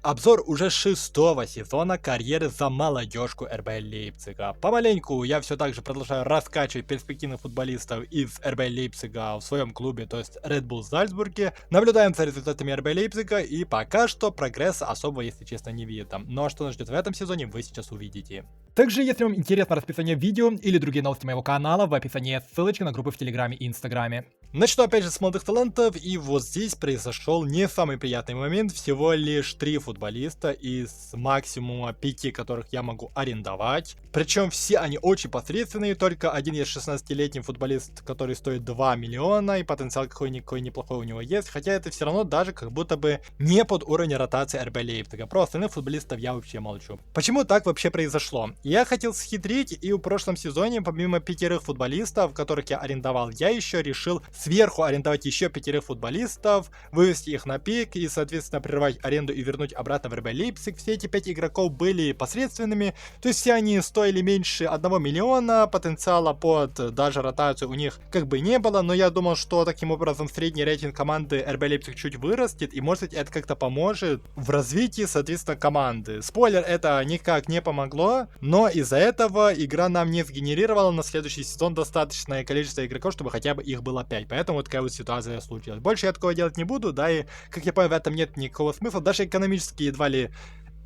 Обзор уже шестого сезона карьеры за молодежку РБ Лейпцига. Помаленьку я все так же продолжаю раскачивать перспективных футболистов из РБ Лейпцига в своем клубе, то есть Red Bull Зальцбурге. Наблюдаем за результатами РБ Лейпцига, и пока что прогресса особо, если честно, не видно. Ну а что нас ждет в этом сезоне, вы сейчас увидите. Также, если вам интересно расписание видео или другие новости моего канала, в описании есть ссылочка на группы в Телеграме и Инстаграме. Начну опять же с молодых талантов, и вот здесь произошел не самый приятный момент. Всего лишь 3 футболиста из максимума 5, которых я могу арендовать. Причем все они очень посредственные, только один есть 16-летний футболист, который стоит 2 миллиона, и потенциал какой-никакой неплохой у него есть. Хотя это все равно даже как будто бы не под уровень ротации РБ Лейпцига. Про остальных футболистов я вообще молчу. Почему так вообще произошло? Я хотел схитрить, и в прошлом сезоне, помимо 5 футболистов, которых я арендовал, я еще решил сверху арендовать еще 5 футболистов, вывести их на пик и, соответственно, прервать аренду и вернуть обратно в РБ Лейпциг. Все эти 5 игроков были посредственными, то есть все они стоили меньше 1 миллиона, потенциала под даже ротацию у них как бы не было, но я думал, что таким образом средний рейтинг команды РБ Лейпциг чуть вырастет, и может быть это как-то поможет в развитии, соответственно, команды. Спойлер, это никак не помогло, но из-за этого игра нам не сгенерировала на следующий сезон достаточное количество игроков, чтобы хотя бы их было 5. Поэтому вот такая вот ситуация случилась. Больше я такого делать не буду, да, и, как я понял, в этом нет никакого смысла. Даже экономически едва ли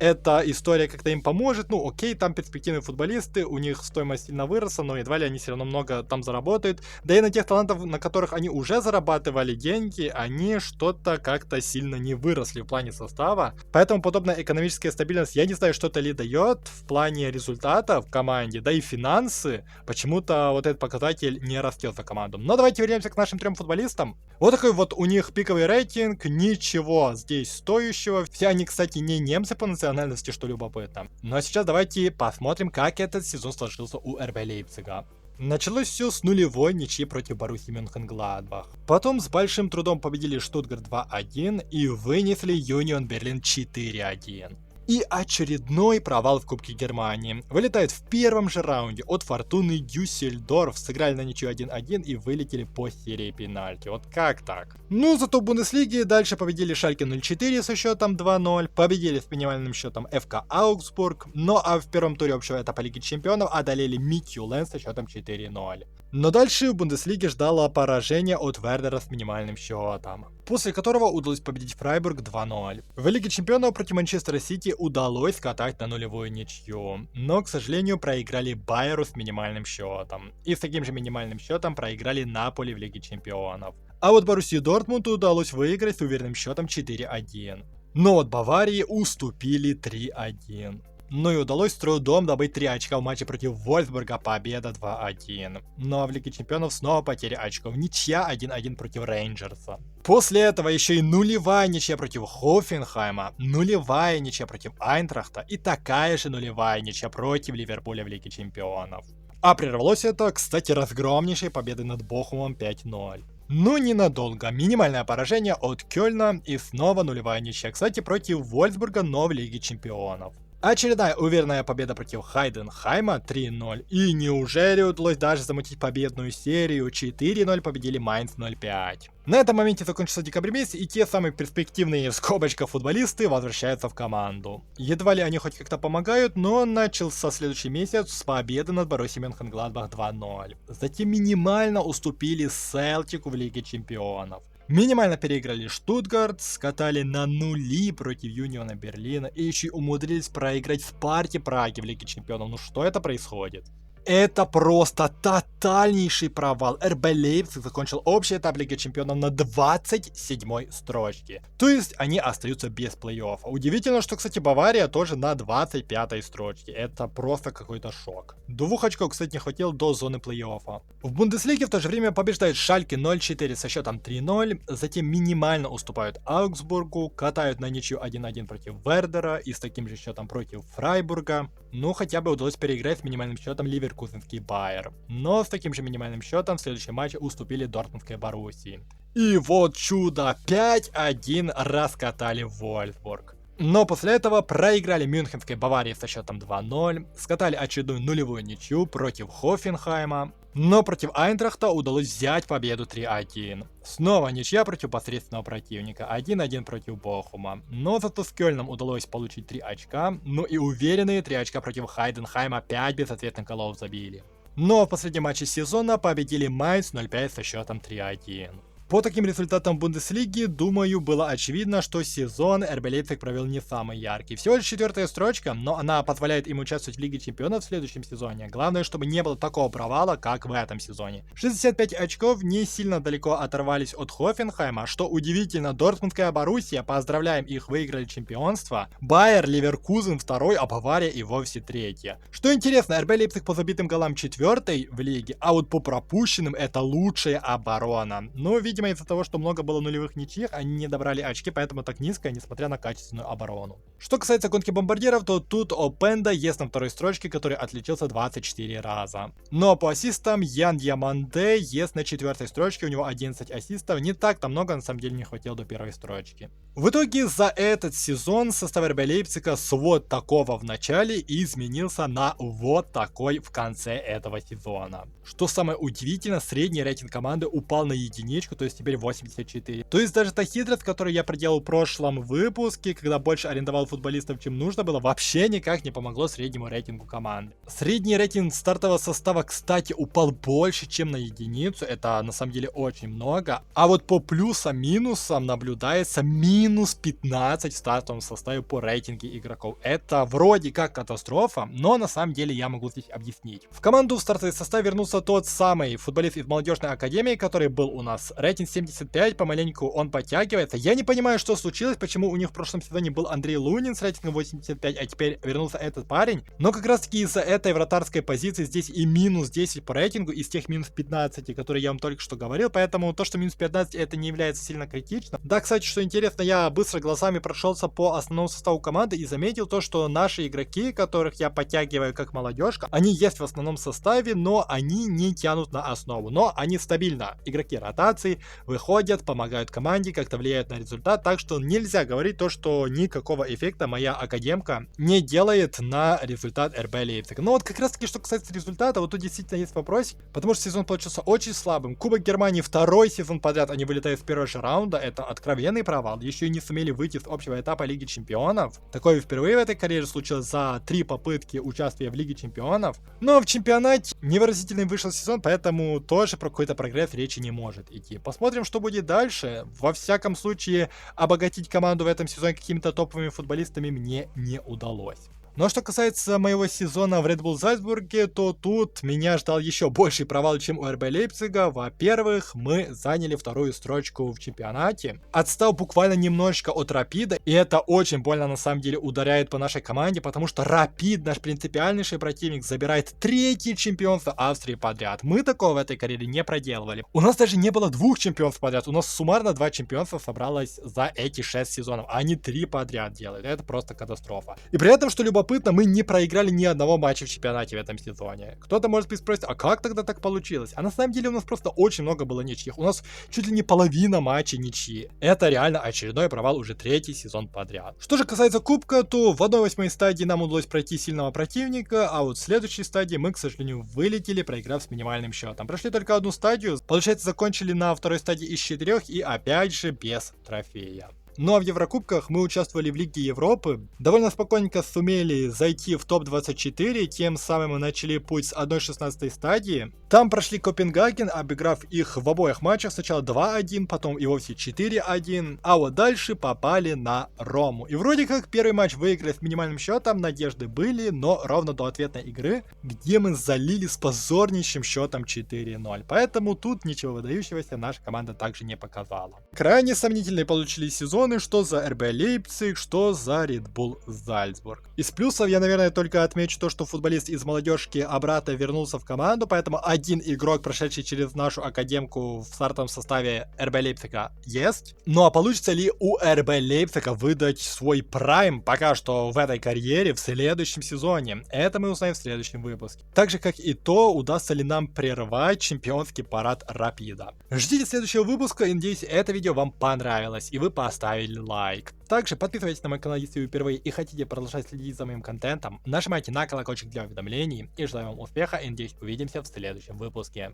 эта история как-то им поможет. Ну, окей, там перспективные футболисты, у них стоимость сильно выросла, но едва ли они все равно много там заработают. Да и на тех талантов, на которых они уже зарабатывали деньги, они что-то как-то сильно не выросли в плане состава. Поэтому подобная экономическая стабильность, я не знаю, что-то ли дает в плане результата в команде, да и финансы. Почему-то вот этот показатель не растет за команду. Но давайте вернемся к нашим 3 футболистам. Вот такой вот у них пиковый рейтинг, ничего здесь стоящего. Все они, кстати, не немцы по национальности, что любопытно. Ну а сейчас давайте посмотрим, как этот сезон сложился у РБ Лейпцига. Началось все с нулевой ничьи против Боруссии Мюнхен-Гладбах. Потом с большим трудом победили Штутгарт 2-1 и вынесли Юнион Берлин 4-1. И очередной провал в Кубке Германии. Вылетают в первом же раунде от Фортуны Дюссельдорф, сыграли на ничью 1-1 и вылетели по серии пенальти. Вот как так? Ну, зато в Бундеслиге дальше победили Шальке 04 со счетом 2-0, победили с минимальным счетом ФК Аугсбург, ну а в первом туре общего этапа Лиги Чемпионов одолели Митюлен со счетом 4-0. Но дальше в Бундеслиге ждало поражение от Вердера с минимальным счетом, после которого удалось победить Фрайбург 2-0. В Лиге Чемпионов против Манчестера Сити удалось скатать на нулевую ничью, но, к сожалению, проиграли Байеру с минимальным счетом. И с таким же минимальным счетом проиграли Наполи в Лиге Чемпионов. А вот Боруссии Дортмунду удалось выиграть с уверенным счетом 4-1. Но от Баварии уступили 3-1. Ну и удалось с трудом добыть 3 очка в матче против Вольфсбурга, победа 2-1. Ну а в Лиге Чемпионов снова потеря очков, ничья 1-1 против Рейнджерса. После этого еще и нулевая ничья против Хоффенхайма, нулевая ничья против Айнтрахта и такая же нулевая ничья против Ливерпуля в Лиге Чемпионов. А прервалось это, кстати, разгромнейшей победой над Бохумом 5-0. Но ненадолго. Минимальное поражение от Кёльна и снова нулевая ничья, кстати, против Вольфсбурга, но в Лиге Чемпионов. Очередная уверенная победа против Хайденхайма 3-0. И неужели удалось даже замутить победную серию? 4-0 победили Майнц 05. На этом моменте закончился декабрь месяц, и те самые перспективные в скобочках футболисты возвращаются в команду. Едва ли они хоть как-то помогают, но начался следующий месяц с победы над Боруссией Мюнхен-Гладбах 2-0. Затем минимально уступили Селтику в Лиге Чемпионов. Минимально переиграли Штутгарт, скатали на нули против Юниона Берлина и еще и умудрились проиграть Спарте Праге в Лиге Чемпионов. Ну что это происходит? Это просто тотальнейший провал. РБ Лейпциг закончил общий этап Лиги Чемпионов на 27-й строчке. То есть они остаются без плей-оффа. Удивительно, что, кстати, Бавария тоже на 25-й строчке. Это просто какой-то шок. 2 очков, кстати, не хватило до зоны плей-оффа. В Бундеслиге в то же время побеждает Шальке 04 со счетом 3-0. Затем минимально уступают Аугсбургу, катают на ничью 1-1 против Вердера и с таким же счетом против Фрайбурга. Ну, хотя бы удалось переиграть с минимальным счетом Ливеркузенский Байер. Но с таким же минимальным счетом в следующем матче уступили Дортмундской Боруссии. И вот чудо, 5-1 раскатали Вольфсбург. Но после этого проиграли Мюнхенской Баварии со счетом 2-0, скатали очередную нулевую ничью против Хофенхайма, но против Айнтрахта удалось взять победу 3-1. Снова ничья против посредственного противника, 1-1 против Бохума. Но зато с Кёльном удалось получить 3 очка, ну и уверенные 3 очка против Хайденхайма, 5 безответных голов забили. Но в последнем матче сезона победили Майнц 0-5 со счетом 3-1. По таким результатам Бундеслиги, думаю, было очевидно, что сезон РБ Лейпциг провел не самый яркий. Всего лишь 4-я строчка, но она позволяет им участвовать в Лиге Чемпионов в следующем сезоне. Главное, чтобы не было такого провала, как в этом сезоне. 65 очков не сильно далеко оторвались от Хофенхайма, что удивительно, Дортмундская Боруссия, поздравляем их, выиграли чемпионство. Байер, Ливеркузен 2-й, а Бавария и вовсе 3-я. Что интересно, РБ Лейпциг по забитым голам 4-й в лиге, а вот по пропущенным это лучшая оборона. Но, видимо, из-за того, что много было нулевых ничьих, они не добрали очки, поэтому так низко, несмотря на качественную оборону. Что касается гонки бомбардиров, то тут Опенда есть на второй строчке, который отличился 24 раза. Но по ассистам Ян Диаманде есть на 4-й строчке, у него 11 ассистов, не так-то много, на самом деле не хватило до первой строчки. В итоге за этот сезон состав РБ Лейпцига с вот такого в начале изменился на вот такой в конце этого сезона. Что самое удивительное, средний рейтинг команды упал на единичку, то есть теперь 84. То есть даже та хитрость, которую я проделал в прошлом выпуске, когда больше арендовал футболистов, чем нужно было, вообще никак не помогло среднему рейтингу команды. Средний рейтинг стартового состава, кстати, упал больше, чем на единицу, это на самом деле очень много. А вот по плюсам-минусам наблюдается минус 15 в стартовом составе по рейтинге игроков. Это вроде как катастрофа, но на самом деле я могу здесь объяснить. В команду в стартовый состав вернулся тот самый футболист из молодежной академии, который был у нас. Рейтинг 75, помаленьку он подтягивается. Я не понимаю, что случилось, почему у них в прошлом сезоне был Андрей Лунин с рейтингом 85, а теперь вернулся этот парень. Но как раз таки из-за этой вратарской позиции здесь и минус 10 по рейтингу из тех минус 15, которые я вам только что говорил. Поэтому то, что минус 15, это не является сильно критичным. Да, кстати, что интересно, я быстро глазами прошелся по основному составу команды и заметил то, что наши игроки, которых я подтягиваю как молодежка, они есть в основном составе, но они не тянут на основу. Но они стабильно. Игроки ротации выходят, помогают команде, как-то влияют на результат, так что нельзя говорить то, что никакого эффекта моя академка не делает на результат РБ Лейпциг. Но вот как раз таки, что касается результата, вот тут действительно есть вопросик, потому что сезон получился очень слабым. Кубок Германии второй сезон подряд, они вылетают с первого же раунда, это откровенный провал, еще и не сумели выйти с общего этапа Лиги Чемпионов. Такое впервые в этой карьере случилось за 3 попытки участия в Лиге Чемпионов. Но в чемпионате невыразительный вышел сезон, поэтому тоже про какой-то прогресс речи не может идти. Посмотрим, что будет дальше. Во всяком случае, обогатить команду в этом сезоне какими-то топовыми футболистами мне не удалось. Но что касается моего сезона в Red Bull Зальцбурге, то тут меня ждал еще больший провал, чем у РБ Лейпцига. Во-первых, мы заняли вторую строчку в чемпионате, отстал буквально немножечко от Рапида, и это очень больно на самом деле ударяет по нашей команде, потому что Рапид, наш принципиальнейший противник, забирает 3-е чемпионство Австрии подряд. Мы такого в этой карьере не проделывали. У нас даже не было 2 чемпионств подряд, у нас суммарно 2 чемпионства собралось за эти 6 сезонов, а они 3 подряд делают. Это просто катастрофа. И при этом, что любопытно, мы не проиграли ни одного матча в чемпионате в этом сезоне. Кто-то может спросить, а как тогда так получилось? А на самом деле у нас просто очень много было ничьих. У нас чуть ли не половина матчей ничьи. Это реально очередной провал уже 3-й сезон подряд. Что же касается кубка, то в 1/8 стадии нам удалось пройти сильного противника, а вот в следующей стадии мы, к сожалению, вылетели, проиграв с минимальным счетом. Прошли только одну стадию, получается, закончили на второй стадии из 4 и опять же без трофея. Ну а в Еврокубках мы участвовали в Лиге Европы, довольно спокойненько сумели зайти в топ-24, тем самым мы начали путь с 1/16 стадии. Там прошли Копенгаген, обыграв их в обоих матчах, сначала 2-1, потом и вовсе 4-1, а вот дальше попали на Рому. И вроде как первый матч выиграли с минимальным счетом, надежды были, но ровно до ответной игры, где мы залили с позорнейшим счетом 4-0. Поэтому тут ничего выдающегося наша команда также не показала. Крайне сомнительные получились сезоны, что за РБ Лейпциг, что за Red Bull Зальцбург. Из плюсов я, наверное, только отмечу то, что футболист из молодежки обратно вернулся в команду, поэтому один игрок, прошедший через нашу академку в стартовом составе РБ Лейпцига, есть. Ну а получится ли у РБ Лейпцига выдать свой прайм пока что в этой карьере в следующем сезоне? Это мы узнаем в следующем выпуске. Так же, как и то, удастся ли нам прервать чемпионский парад Рапида. Ждите следующего выпуска, и надеюсь, это видео вам понравилось, и вы поставите поставили лайк. Также подписывайтесь на мой канал, если вы впервые и хотите продолжать следить за моим контентом. Нажимайте на колокольчик для уведомлений. И желаю вам успеха и надеюсь увидимся в следующем выпуске.